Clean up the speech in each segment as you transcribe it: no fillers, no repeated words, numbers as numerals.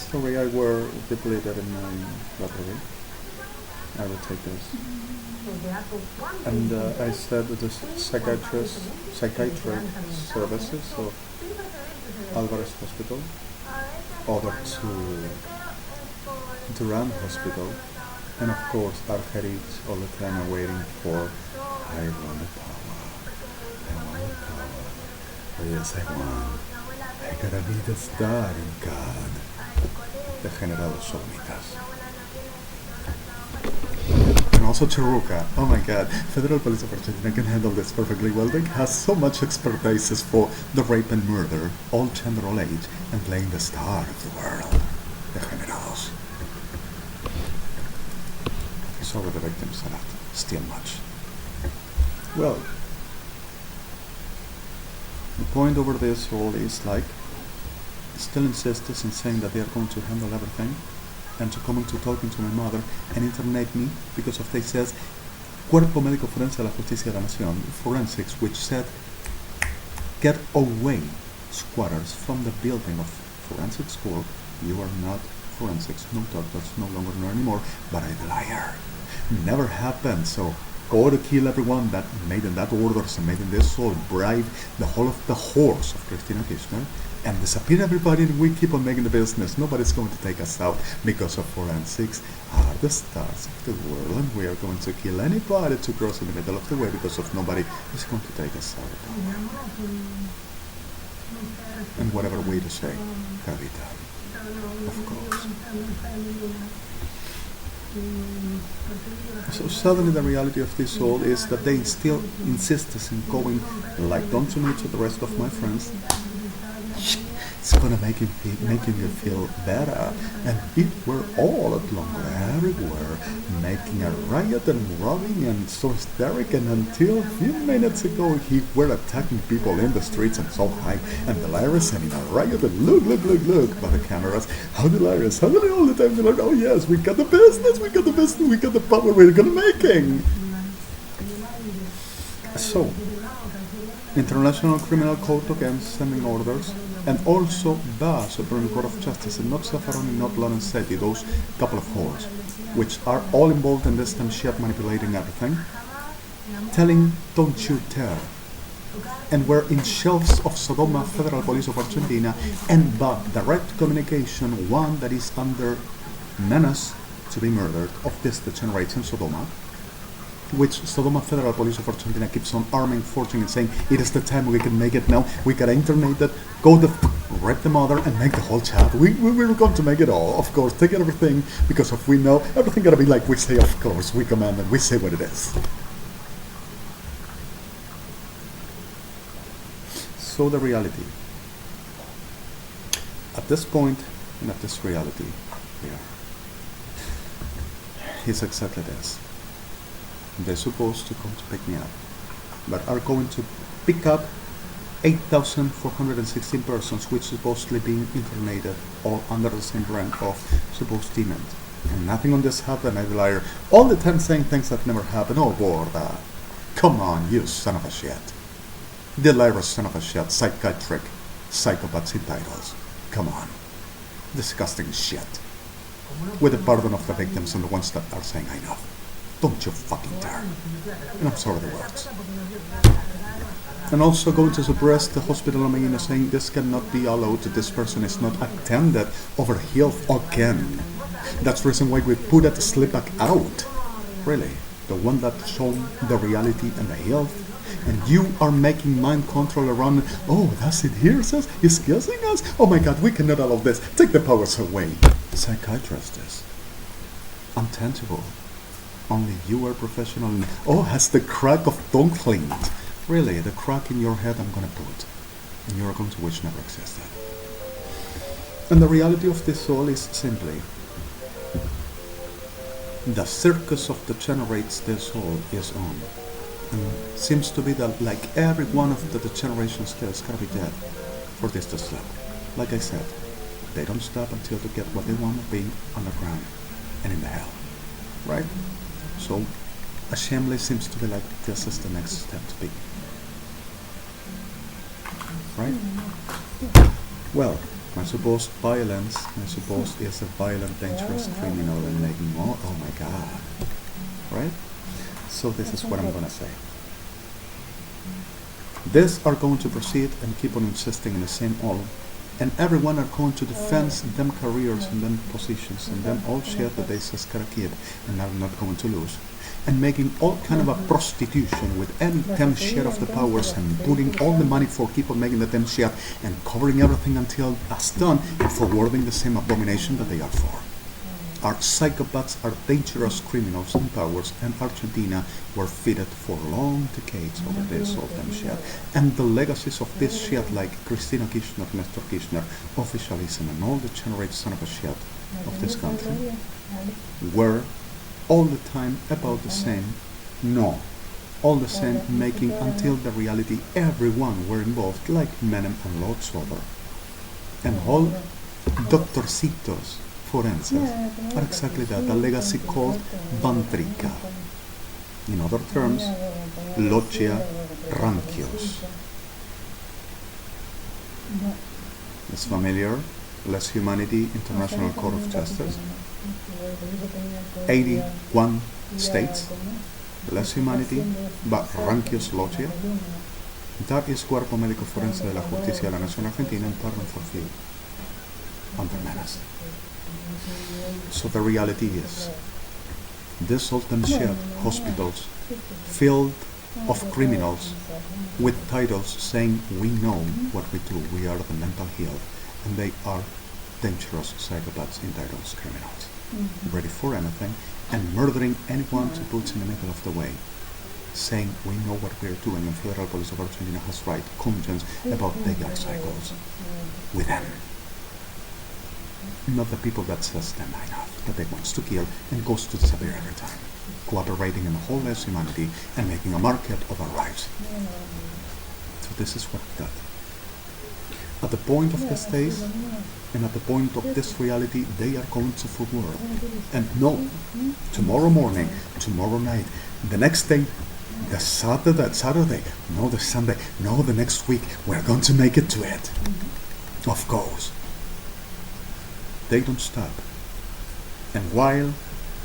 story I were depleted in my library. I will take this. And I said that the psychiatric services of Alvarez Hospital over to Duran Hospital, and of course our headaches all the time are waiting for I want the power, I want the power, oh yes I want, I gotta be the star in God. Degenerados somitas. And also Chiruka, oh my god, Federal Police of Argentina can handle this perfectly well. They has so much expertise for the rape and murder, all gender, all age, and playing the star of the world. Degenerados. So the victims are not still much. Well, the point over this all is like still insists in saying that they are going to handle everything and to come to talking to my mother and internate me because of they says Cuerpo Médico Forense de la Justicia de la Nación, forensics, which said get away squatters from the building of forensic school. You are not forensics, no doctors, no longer, no anymore, but I'm a liar. Never happened, so go to kill everyone that made in that orders and made in this soul, bribe the whole of the horse of Cristina Kirchner and disappear everybody, and we keep on making the business. Nobody's going to take us out because of forensics are the stars of the world, and we are going to kill anybody to cross in the middle of the way because of nobody is going to take us out. And whatever way to say, Carita, of course. So suddenly the reality of this all is that they still insist in going like don't you to the rest of my friends. It's gonna make you feel better, and if we're all at longer everywhere making a riot and robbing and so hysteric, and until a few minutes ago he were attacking people in the streets and so high and hilarious and in a riot and look by the cameras, how hilarious, how all the time they're like, oh yes, we got the business, we got the power, we're gonna making. So International Criminal Court again sending orders, and also the Supreme Court of Justice, and not Zaffaroni, not Lorenzetti, those couple of whores, which are all involved in this time shit manipulating everything, telling don't you dare. And we're in shelves of Sodoma Federal Police of Argentina, and but direct communication, one that is under menace to be murdered of this degeneration Sodoma, which Sodoma Federal Police of Argentina keeps on arming, forging, and saying it is the time we can make it now. We gotta internet it, go the rape the mother, and make the whole chat. We're going to make it all, of course. Take everything because if we know everything gotta be like we say. Of course, we command and we say what it is. So the reality. At this point, and at this reality, here, is exactly this. They're supposed to come to pick me up, but are going to pick up 8,416 persons, which supposedly being internated all under the same rank of supposed demons. And nothing on this happened. I'm a liar. All the time saying things that never happened. Oh, Borda. Come on, you son of a shit. The liar son of a shit. Psychiatric. Psychopaths in titles. Come on. Disgusting shit. With the pardon of the victims and the ones that are saying I know. Don't you fucking dare. And I'm sorry the words. And also going to suppress the hospital of Medina, saying this cannot be allowed, this person is not attended over health again. That's the reason why we put that slip back out. Really. The one that shown the reality and the health. And you are making mind control around, oh, that's it here, says, he's kissing us? Oh my god, we cannot allow this. Take the powers away. Psychiatrist is untangible. Only you are professional. Oh, has the crack of tongue cleaned. Really, the crack in your head I'm gonna put. And you're going to wish never existed. And the reality of this all is simply the circus of the generates this all is on. And seems to be that like every one of the generations there is gonna be dead for this to slip. Like I said, they don't stop until they get what they want to be underground and in the hell. Right? So, assembly seems to be like this is the next step to be. Right? Well, My supposed violence, my supposed is a violent, dangerous criminal and making oh my God, right? So this is what I'm gonna say. These are going to proceed and keep on insisting in the same all, and everyone are going to defend them careers and them positions and them all shit that they just gotta keep and are not going to lose. And making all kind of a prostitution with any damn share of the powers and putting all the money for keep on making the damn share and covering everything until it's done and forwarding the same abomination that they are for. Our psychopaths are dangerous criminals in powers, and Argentina were fitted for long decades over this all damn shit. And the legacies of this shit like Cristina Kirchner, Mr. Kirchner, officialism and all the generate son of a shit of this country were all the time about the same, no, all the same making until the reality everyone were involved like Menem and Lord Sober. And all doctorcitos forenses are exactly that, a legacy called Bantrica. In other terms, Logia Rankios. It's familiar? Less Humanity, International Court of Justice. 81 states, Less Humanity, but Rankios Logia. That is Cuerpo Médico Forense de la Justicia de la Nación Argentina and Pardon for Fee under menace. So the reality is, this Sultan Shah hospitals filled of criminals with titles saying we know what we do, we are the mental health, and they are dangerous psychopaths, entitled criminals, ready for anything and murdering anyone to put in the middle of the way, saying we know what we are doing, and Federal Police of Argentina has right conscience about they are psychos with them. Not the people that says them enough, that they wants to kill and goes to disappear every time, cooperating in the whole less humanity and making a market of our lives. So this is what we got. At the point of this days, and at the point of this reality, they are going to forward. And no, tomorrow morning, tomorrow night, the next day, the Saturday, no, the Sunday, no, the next week, we're going to make it to it. Of course. They don't stop. And while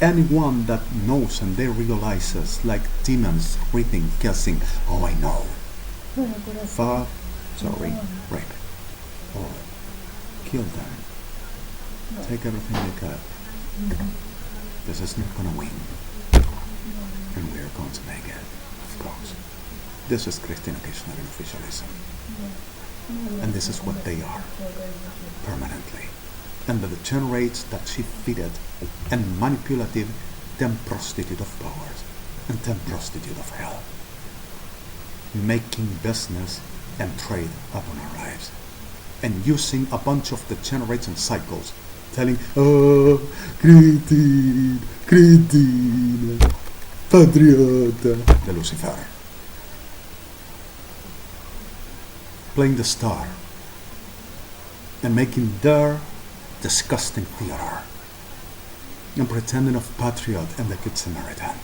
anyone that knows and they realizes, like demons reaping, guessing, oh, I know, rape, or kill them, take everything they got. This is not gonna win, and we are going to make it, of course. This is Cristina Kirchner and officialism, and this is what they are, permanently. And the degenerates that she fitted and manipulative, them prostitute of powers and them prostitute of hell, making business and trade upon our lives, and using a bunch of degenerates and cycles, telling, oh, Cristina, patriota, de Lucifer, playing the star and making their disgusting theater and pretending of patriot and the good Samaritan.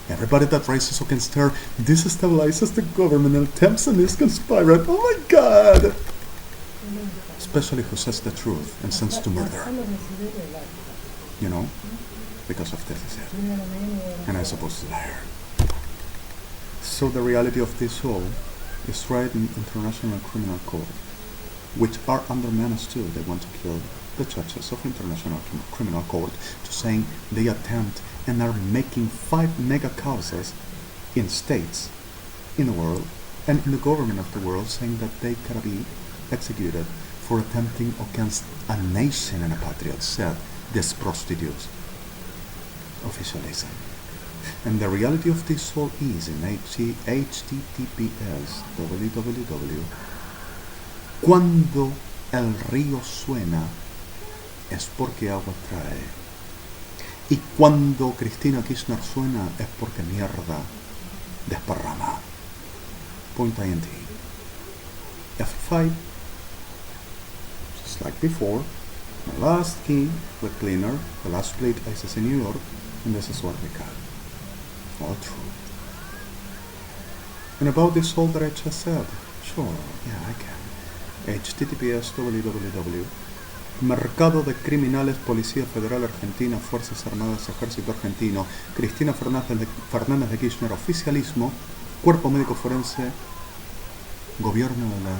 Everybody that rises against her destabilizes the government and attempts and is conspiring. Oh my God! Especially who says the truth and sends to murder. You know? Because of this is it. And I suppose it's a liar. So the reality of this all is right in International Criminal Court, which are under menace too. They want to kill the judges of International Criminal Court to saying they attempt and are making 5 mega causes in states in the world and in the government of the world, saying that they gotta be executed for attempting against a nation and a patriot, said these prostitutes. Officialism. And the reality of this all is in https www. Cuando el río suena es porque agua trae. Y cuando Cristina Kirchner suena es porque mierda desparrama. .int. F5. Just like before. The last key with cleaner. The last plate ISIS in New York. And this is what we got. All true. And about this all that I just said. Sure, yeah, I can. https://www. Mercado de Criminales, Policía Federal Argentina, Fuerzas Armadas, Ejército Argentino, Cristina Fernández de Kirchner, Oficialismo, Cuerpo Médico Forense, Gobierno de la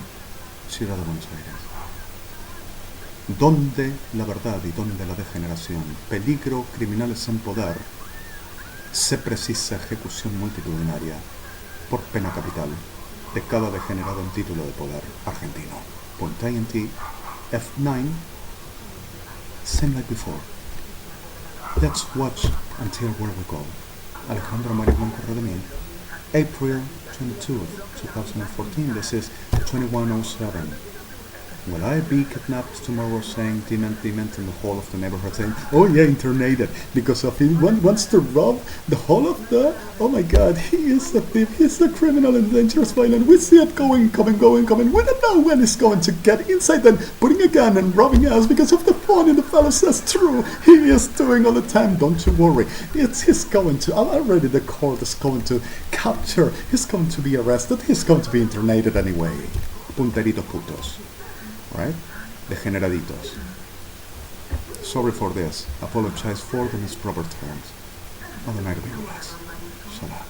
Ciudad de Buenos Aires. Donde la verdad y donde la degeneración, peligro, criminales en poder, se precisa ejecución multitudinaria por pena capital de cada degenerado en título de poder argentino. .int F9. Same like before. Let's watch until where we go. Alejandro Mario Blanco Redemi, April 22, 2014. This is 2107. Will I be kidnapped tomorrow saying dement in the whole of the neighborhood saying, oh yeah, internated because of him wants to rob the whole of the, oh my god, he is the thief, he's the criminal and dangerous violent. We see it coming. We don't know when he's going to get inside and putting a gun and robbing us because of the phone and the fellow says true. He is doing all the time, don't you worry. He's going to, already the court is going to capture, he's going to be arrested, he's going to be internated anyway. Punteritos putos. Right? Degeneraditos. Sorry for this. Apologize for the misproper terms. Have a night of your lives. Shut up.